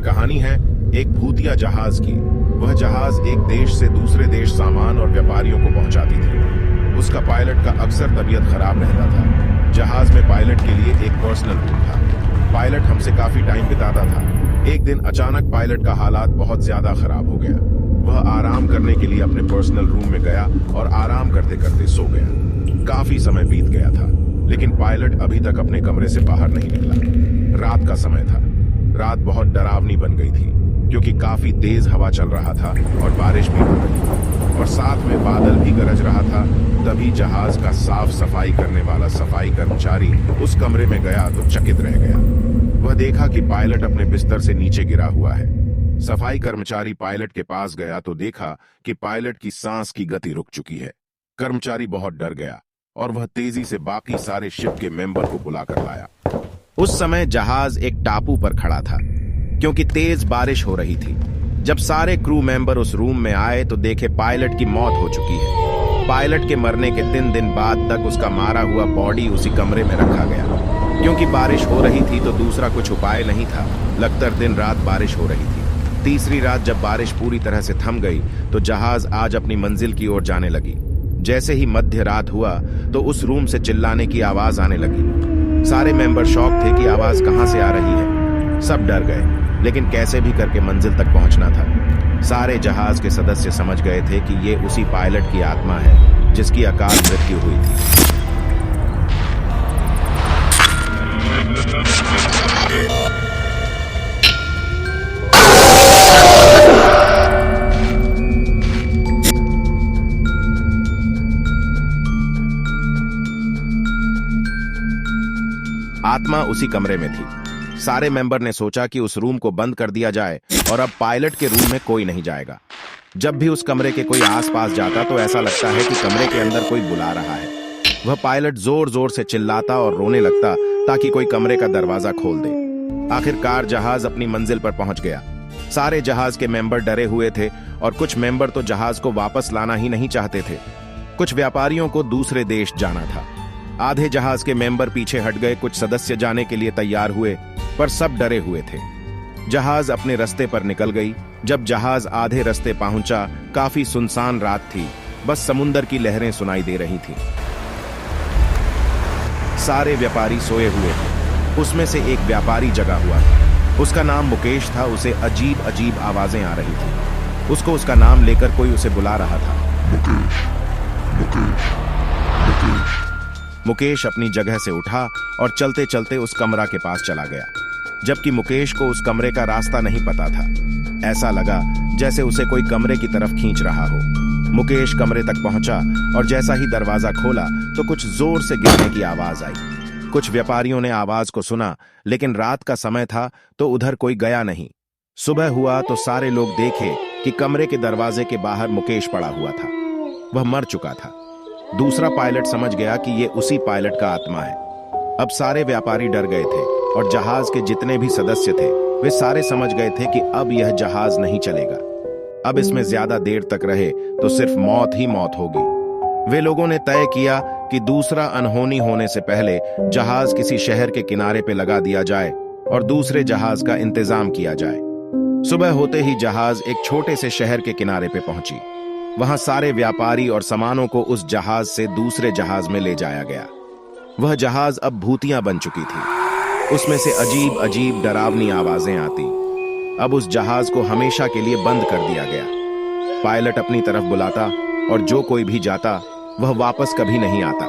कहानी है एक भूतिया जहाज की। वह जहाज एक देश से दूसरे देश सामान और व्यापारियों को पहुंचाती थी। उसका पायलट का अक्सर तबीयत खराब रहता था। जहाज में पायलट के लिए एक पर्सनल रूम था। पायलट हमसे काफी टाइम बिताता था। एक दिन अचानक पायलट का हालात बहुत ज्यादा खराब हो गया। वह आराम करने के लिए अपने पर्सनल रूम में गया और आराम करते करते सो गया। काफी समय बीत गया था, लेकिन पायलट अभी तक अपने कमरे से बाहर नहीं निकला। रात का समय था। रात बहुत डरावनी बन गई थी, क्योंकि काफी तेज हवा चल रहा था और बारिश भी हो रही थी और साथ में बादल भी गरज रहा था। तभी जहाज का साफ सफाई करने वाला सफाई कर्मचारी उस कमरे में गया तो चकित रह गया। वह देखा कि पायलट अपने बिस्तर से नीचे गिरा हुआ है। सफाई कर्मचारी पायलट के पास गया तो देखा कि पायलट की सांस की गति रुक चुकी है। कर्मचारी बहुत डर गया और वह तेजी से बाकी सारे शिप के मेंबर को बुलाकर लाया। उस समय जहाज एक टापू पर खड़ा था, क्योंकि तेज बारिश हो रही थी। जब सारे क्रू मेंबर उस रूम में आए तो देखे पायलट की मौत हो चुकी है। पायलट के मरने के 3 दिन बाद तक उसका मारा हुआ बॉडी उसी कमरे में रखा गया। क्योंकि बारिश हो रही थी तो दूसरा कुछ उपाय नहीं था। लगातार दिन रात बारिश हो रही थी। तीसरी रात जब बारिश पूरी तरह से थम गई तो जहाज आज अपनी मंजिल की ओर जाने लगी। जैसे ही मध्य रात हुआ तो उस रूम से चिल्लाने की आवाज आने लगी। सारे मेंबर शॉक थे कि आवाज कहां से आ रही है। सब डर गए, लेकिन कैसे भी करके मंजिल तक पहुंचना था। सारे जहाज के सदस्य समझ गए थे कि ये उसी पायलट की आत्मा है जिसकी अकाल मृत्यु हुई थी। आत्मा उसी कमरे में थी। सारे मेंबर ने सोचा कि उस रूम को बंद कर दिया जाए और अब पायलट के रूम में कोई नहीं जाएगा। जब भी उस कमरे के कोई आसपास जाता तो ऐसा लगता है कि कमरे के अंदर कोई बुला रहा है। वह पायलट जोर जोर से चिल्लाता और रोने लगता ताकि कोई कमरे का दरवाजा खोल दे। आखिरकार जहाज अपनी मंजिल पर पहुंच गया। सारे जहाज के मेंबर डरे हुए थे और कुछ मेंबर तो जहाज को वापस लाना ही नहीं चाहते थे। कुछ व्यापारियों को दूसरे देश जाना था। आधे जहाज के मेंबर पीछे हट गए। कुछ सदस्य जाने के लिए तैयार हुए, पर सब डरे हुए थे। जहाज अपने रास्ते पर निकल गई। जब जहाज आधे रास्ते पहुंचा, काफी सुनसान रात थी। बस समुंदर की लहरें सुनाई दे रही थी। सारे व्यापारी सोए हुए थे। उसमें से एक व्यापारी जगा हुआ था। उसका नाम मुकेश था। उसे अजीब अजीब आवाजें आ रही थी। उसको उसका नाम लेकर कोई उसे बुला रहा था। मुकेश, मुकेश, मुकेश। मुकेश अपनी जगह से उठा और चलते चलते उस कमरा के पास चला गया, जबकि मुकेश को उस कमरे का रास्ता नहीं पता था। ऐसा लगा जैसे उसे कोई कमरे की तरफ खींच रहा हो। मुकेश कमरे तक पहुंचा और जैसा ही दरवाजा खोला तो कुछ जोर से गिरने की आवाज आई। कुछ व्यापारियों ने आवाज को सुना, लेकिन रात का समय था तो उधर कोई गया नहीं। सुबह हुआ तो सारे लोग देखे कि कमरे के दरवाजे के बाहर मुकेश पड़ा हुआ था। वह मर चुका था। दूसरा पायलट समझ गया कि यह उसी पायलट का आत्मा है। अब सारे व्यापारी डर गए थे और जहाज के जितने भी सदस्य थे वे सारे समझ गए थे कि अब यह जहाज नहीं चलेगा। अब इसमें ज्यादा देर तक रहे तो सिर्फ मौत ही मौत होगी। वे लोगों ने तय किया कि दूसरा अनहोनी होने से पहले जहाज किसी शहर के किनारे पे लगा दिया जाए और दूसरे जहाज का इंतजाम किया जाए। सुबह होते ही जहाज एक छोटे से शहर के किनारे पे पहुंची। वहां सारे व्यापारी और सामानों को उस जहाज से दूसरे जहाज में ले जाया गया। वह जहाज अब भूतिया बन चुकी थी। उसमें से अजीब अजीब डरावनी आवाजें आती। अब उस जहाज को हमेशा के लिए बंद कर दिया गया। पायलट अपनी तरफ बुलाता और जो कोई भी जाता वह वापस कभी नहीं आता।